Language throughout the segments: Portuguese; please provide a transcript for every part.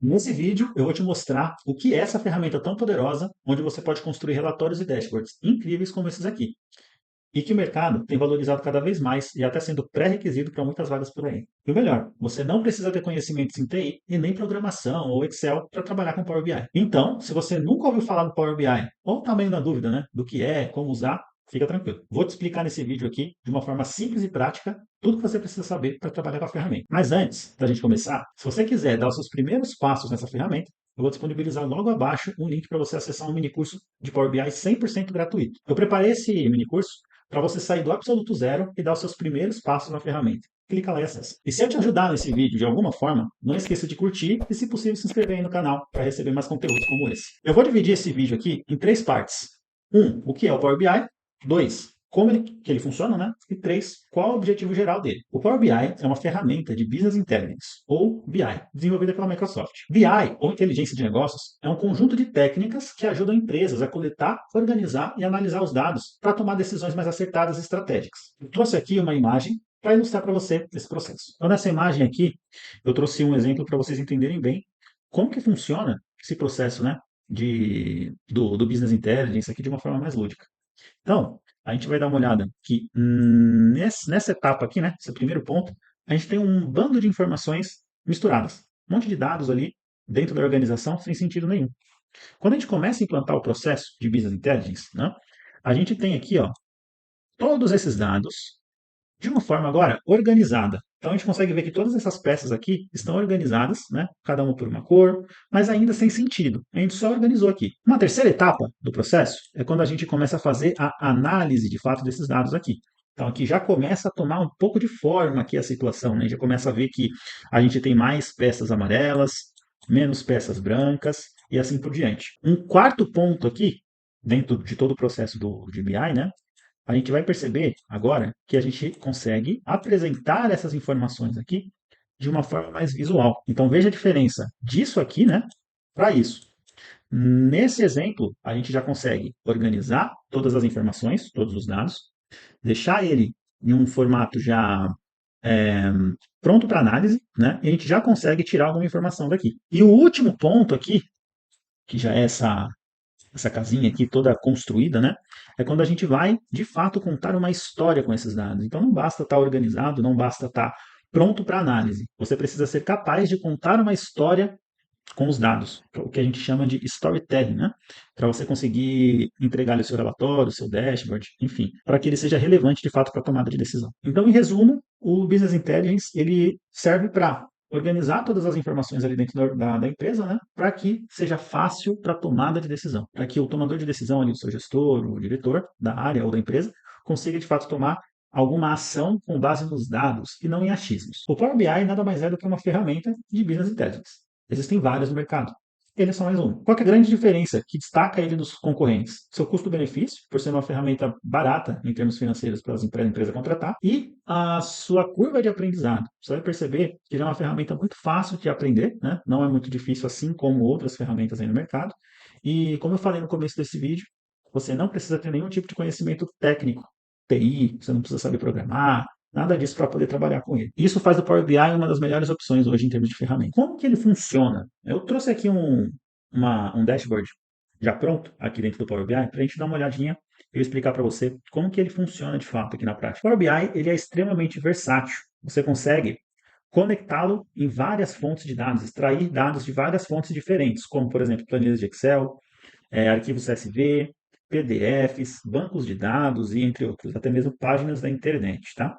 Nesse vídeo, eu vou te mostrar o que é essa ferramenta tão poderosa, onde você pode construir relatórios e dashboards incríveis como esses aqui, e que o mercado tem valorizado cada vez mais e até sendo pré-requisito para muitas vagas por aí. E o melhor, você não precisa ter conhecimentos em TI e nem programação ou Excel para trabalhar com Power BI. Então, se você nunca ouviu falar do Power BI ou está meio na dúvida, né, do que é, como usar, fica tranquilo. Vou te explicar nesse vídeo aqui, de uma forma simples e prática, tudo que você precisa saber para trabalhar com a ferramenta. Mas antes da gente começar, se você quiser dar os seus primeiros passos nessa ferramenta, eu vou disponibilizar logo abaixo um link para você acessar um mini curso de Power BI 100% gratuito. Eu preparei esse mini curso para você sair do absoluto zero e dar os seus primeiros passos na ferramenta. Clica lá e acessa. E se eu te ajudar nesse vídeo de alguma forma, não esqueça de curtir e, se possível, se inscrever aí no canal para receber mais conteúdos como esse. Eu vou dividir esse vídeo aqui em três partes. Um, o que é o Power BI. Dois, como ele funciona, né? E três, qual é o objetivo geral dele. O Power BI é uma ferramenta de Business Intelligence, ou BI, desenvolvida pela Microsoft. BI, ou inteligência de negócios, é um conjunto de técnicas que ajudam empresas a coletar, organizar e analisar os dados para tomar decisões mais acertadas e estratégicas. Eu trouxe aqui uma imagem para ilustrar para você esse processo. Então, nessa imagem aqui, eu trouxe um exemplo para vocês entenderem bem como que funciona esse processo, né, do Business Intelligence aqui de uma forma mais lúdica. Então, a gente vai dar uma olhada que nessa etapa aqui, né, esse primeiro ponto, a gente tem um bando de informações misturadas. Um monte de dados ali dentro da organização sem sentido nenhum. Quando a gente começa a implantar o processo de Business Intelligence, né, a gente tem aqui ó, todos esses dados de uma forma agora organizada. Então a gente consegue ver que todas essas peças aqui estão organizadas, né? Cada uma por uma cor, mas ainda sem sentido. A gente só organizou aqui. Uma terceira etapa do processo é quando a gente começa a fazer a análise de fato desses dados aqui. Então aqui já começa a tomar um pouco de forma aqui a situação, né? Já começa a ver que a gente tem mais peças amarelas, menos peças brancas e assim por diante. Um quarto ponto aqui, dentro de todo o processo de BI, né? A gente vai perceber agora que a gente consegue apresentar essas informações aqui de uma forma mais visual. Então veja a diferença disso aqui, né, para isso. Nesse exemplo, a gente já consegue organizar todas as informações, todos os dados, deixar ele em um formato já é, pronto para análise, né? E a gente já consegue tirar alguma informação daqui. E o último ponto aqui, que já é essa casinha aqui toda construída, né? É quando a gente vai, de fato, contar uma história com esses dados. Então não basta estar organizado, não basta estar pronto para análise. Você precisa ser capaz de contar uma história com os dados, o que a gente chama de storytelling, né? Para você conseguir entregar o seu relatório, o seu dashboard, enfim, para que ele seja relevante de fato para a tomada de decisão. Então, em resumo, o Business Intelligence ele serve para organizar todas as informações ali dentro da empresa, né? Para que seja fácil para a tomada de decisão, para que o tomador de decisão ali, o seu gestor, o diretor da área ou da empresa, consiga de fato tomar alguma ação com base nos dados e não em achismos. O Power BI nada mais é do que uma ferramenta de Business Intelligence. Existem vários no mercado. Ele é só mais um. Qual que é a grande diferença que destaca ele dos concorrentes? Seu custo-benefício, por ser uma ferramenta barata em termos financeiros para a empresa contratar, e a sua curva de aprendizado. Você vai perceber que ele é uma ferramenta muito fácil de aprender, né? Não é muito difícil assim como outras ferramentas aí no mercado. E como eu falei no começo desse vídeo, você não precisa ter nenhum tipo de conhecimento técnico, TI, você não precisa saber programar, nada disso para poder trabalhar com ele. Isso faz do Power BI uma das melhores opções hoje em termos de ferramenta. Como que ele funciona? Eu trouxe aqui um dashboard já pronto aqui dentro do Power BI para a gente dar uma olhadinha e eu explicar para você como que ele funciona de fato aqui na prática. O Power BI ele é extremamente versátil. Você consegue conectá-lo em várias fontes de dados, extrair dados de várias fontes diferentes, como por exemplo planilhas de Excel, arquivos CSV, PDFs, bancos de dados e entre outros, até mesmo páginas da internet, tá?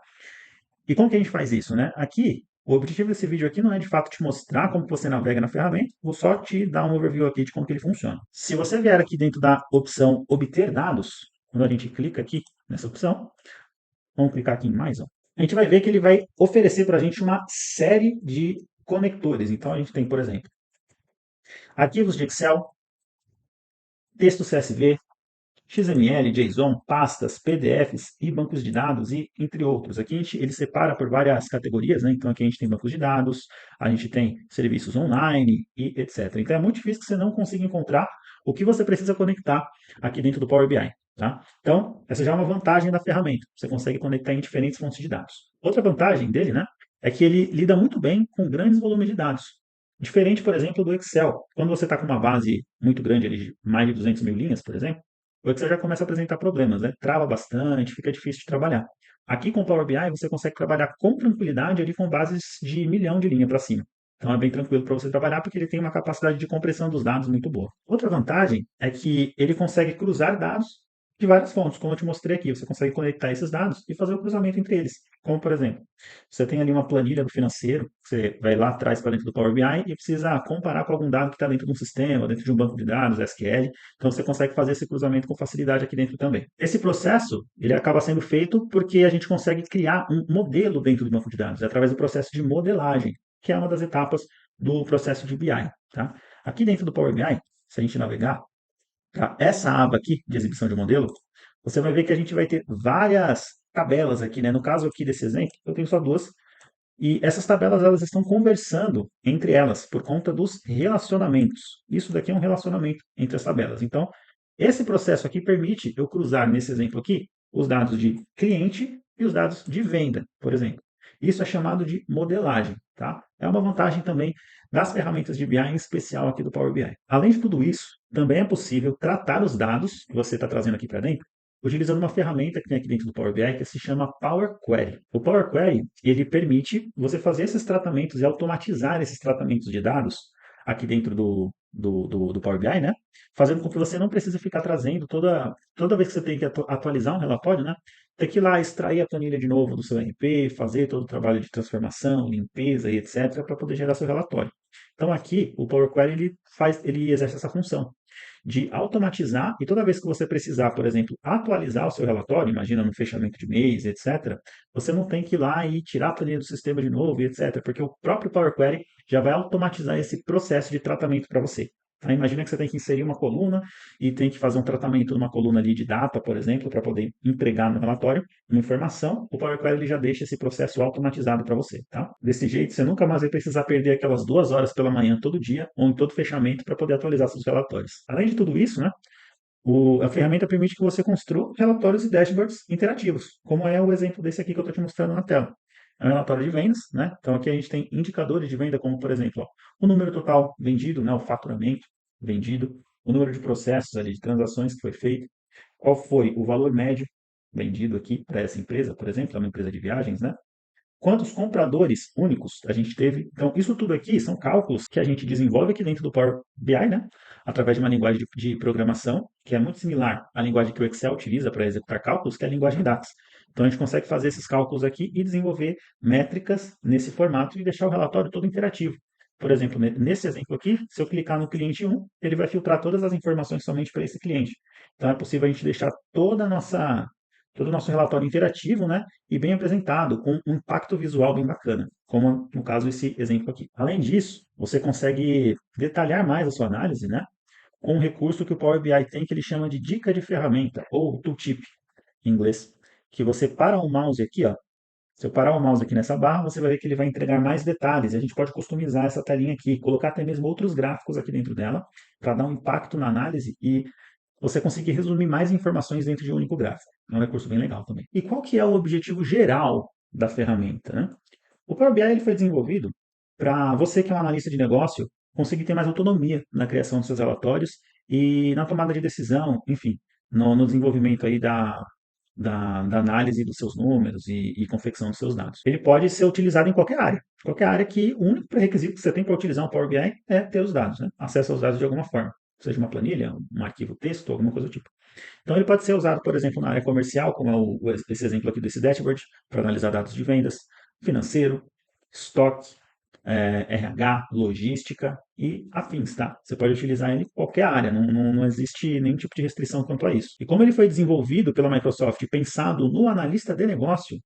E como que a gente faz isso, né? Aqui, o objetivo desse vídeo aqui não é de fato te mostrar como você navega na ferramenta, vou só te dar um overview aqui de como que ele funciona. Se você vier aqui dentro da opção obter dados, quando a gente clica aqui nessa opção, vamos clicar aqui em mais, ó, a gente vai ver que ele vai oferecer para a gente uma série de conectores. Então a gente tem, por exemplo, arquivos de Excel, texto CSV, XML, JSON, pastas, PDFs e bancos de dados, e entre outros. Aqui ele separa por várias categorias, né? Então aqui a gente tem bancos de dados, a gente tem serviços online e etc. Então é muito difícil que você não consiga encontrar o que você precisa conectar aqui dentro do Power BI. Tá? Então, essa já é uma vantagem da ferramenta. Você consegue conectar em diferentes fontes de dados. Outra vantagem dele, né, é que ele lida muito bem com grandes volumes de dados. Diferente, por exemplo, do Excel. Quando você está com uma base muito grande, ali, de mais de 200 mil linhas, por exemplo, o Excel já começa a apresentar problemas, né? Trava bastante, fica difícil de trabalhar. Aqui com o Power BI você consegue trabalhar com tranquilidade ali com bases de milhão de linha para cima. Então é bem tranquilo para você trabalhar porque ele tem uma capacidade de compressão dos dados muito boa. Outra vantagem é que ele consegue cruzar dados de várias fontes, como eu te mostrei aqui. Você consegue conectar esses dados e fazer o cruzamento entre eles. Como, por exemplo, você tem ali uma planilha do financeiro, você vai lá atrás para dentro do Power BI e precisa comparar com algum dado que está dentro de um sistema, dentro de um banco de dados, SQL. Então você consegue fazer esse cruzamento com facilidade aqui dentro também. Esse processo, ele acaba sendo feito porque a gente consegue criar um modelo dentro do banco de dados, através do processo de modelagem, que é uma das etapas do processo de BI. Tá? Aqui dentro do Power BI, se a gente navegar, tá? Essa aba aqui de exibição de modelo, você vai ver que a gente vai ter várias tabelas aqui, né? No caso aqui desse exemplo, eu tenho só duas, e essas tabelas elas estão conversando entre elas por conta dos relacionamentos. Isso daqui é um relacionamento entre as tabelas. Então, esse processo aqui permite eu cruzar nesse exemplo aqui os dados de cliente e os dados de venda, por exemplo. Isso é chamado de modelagem, tá? É uma vantagem também das ferramentas de BI, em especial aqui do Power BI. Além de tudo isso, também é possível tratar os dados que você está trazendo aqui para dentro utilizando uma ferramenta que tem aqui dentro do Power BI que se chama Power Query. O Power Query, ele permite você fazer esses tratamentos e automatizar esses tratamentos de dados aqui dentro do Power BI, né? Fazendo com que você não precise ficar trazendo toda vez que você tem que atualizar um relatório, né? Ter que ir lá extrair a planilha de novo do seu RP, fazer todo o trabalho de transformação, limpeza e etc. para poder gerar seu relatório. Então aqui o Power Query ele exerce essa função de automatizar e toda vez que você precisar, por exemplo, atualizar o seu relatório, imagina no fechamento de mês, etc., você não tem que ir lá e tirar a planilha do sistema de novo, etc., porque o próprio Power Query já vai automatizar esse processo de tratamento para você. Tá? Imagina que você tem que inserir uma coluna e tem que fazer um tratamento numa coluna ali de data, por exemplo, para poder entregar no relatório uma informação. O Power Query ele já deixa esse processo automatizado para você. Tá? Desse jeito, você nunca mais vai precisar perder aquelas 2 horas pela manhã todo dia ou em todo fechamento para poder atualizar seus relatórios. Além de tudo isso, né, a ferramenta permite que você construa relatórios e dashboards interativos, como é o exemplo desse aqui que eu estou te mostrando na tela. É um relatório de vendas, né? Então aqui a gente tem indicadores de venda, como por exemplo, ó, o número total vendido, né? O faturamento vendido, o número de processos ali, de transações que foi feito, qual foi o valor médio vendido aqui para essa empresa, por exemplo, é uma empresa de viagens, né? Quantos compradores únicos a gente teve. Então, isso tudo aqui são cálculos que a gente desenvolve aqui dentro do Power BI, né? Através de uma linguagem de programação, que é muito similar à linguagem que o Excel utiliza para executar cálculos, que é a linguagem DAX. Então, a gente consegue fazer esses cálculos aqui e desenvolver métricas nesse formato e deixar o relatório todo interativo. Por exemplo, nesse exemplo aqui, se eu clicar no cliente 1, ele vai filtrar todas as informações somente para esse cliente. Então, é possível a gente deixar todo o nosso relatório interativo, né? E bem apresentado, com um impacto visual bem bacana, como no caso esse exemplo aqui. Além disso, você consegue detalhar mais a sua análise, né? Com um recurso que o Power BI tem que ele chama de dica de ferramenta, ou tooltip em inglês, que você para o mouse aqui, ó. Se eu parar o mouse aqui nessa barra, você vai ver que ele vai entregar mais detalhes. E a gente pode customizar essa telinha aqui, colocar até mesmo outros gráficos aqui dentro dela, para dar um impacto na análise e você conseguir resumir mais informações dentro de um único gráfico. É um recurso bem legal também. E qual que é o objetivo geral da ferramenta, né? O Power BI ele foi desenvolvido para você que é um analista de negócio conseguir ter mais autonomia na criação dos seus relatórios e na tomada de decisão, enfim, no desenvolvimento aí da análise dos seus números e confecção dos seus dados. Ele pode ser utilizado em qualquer área que o único pré-requisito que você tem para utilizar um Power BI é ter os dados, né? Acesso aos dados de alguma forma, seja uma planilha, um arquivo texto, alguma coisa do tipo. Então ele pode ser usado, por exemplo, na área comercial, como é esse exemplo aqui desse dashboard, para analisar dados de vendas, financeiro, estoque, RH, logística e afins, tá? Você pode utilizar ele em qualquer área, não existe nenhum tipo de restrição quanto a isso. E como ele foi desenvolvido pela Microsoft e pensado no analista de negócio,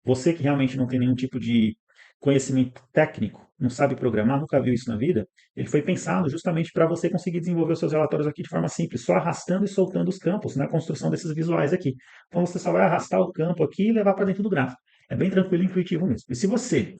você que realmente não tem nenhum tipo de conhecimento técnico, não sabe programar, nunca viu isso na vida, ele foi pensado justamente para você conseguir desenvolver os seus relatórios aqui de forma simples, só arrastando e soltando os campos na construção desses visuais aqui. Então você só vai arrastar o campo aqui e levar para dentro do gráfico. É bem tranquilo e intuitivo mesmo. E se você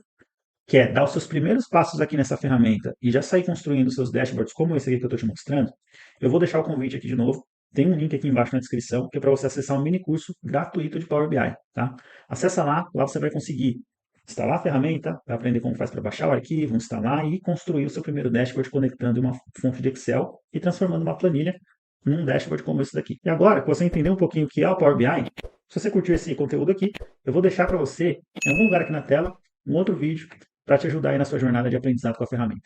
quer dar os seus primeiros passos aqui nessa ferramenta e já sair construindo seus dashboards como esse aqui que eu estou te mostrando, eu vou deixar o convite aqui de novo. Tem um link aqui embaixo na descrição que é para você acessar um mini curso gratuito de Power BI, tá? Acessa lá, lá você vai conseguir instalar a ferramenta, vai aprender como faz para baixar o arquivo, instalar e construir o seu primeiro dashboard conectando uma fonte de Excel e transformando uma planilha num dashboard como esse daqui. E agora que você entendeu um pouquinho o que é o Power BI, se você curtiu esse conteúdo aqui, eu vou deixar para você, em algum lugar aqui na tela, um outro vídeo para te ajudar aí na sua jornada de aprendizado com a ferramenta.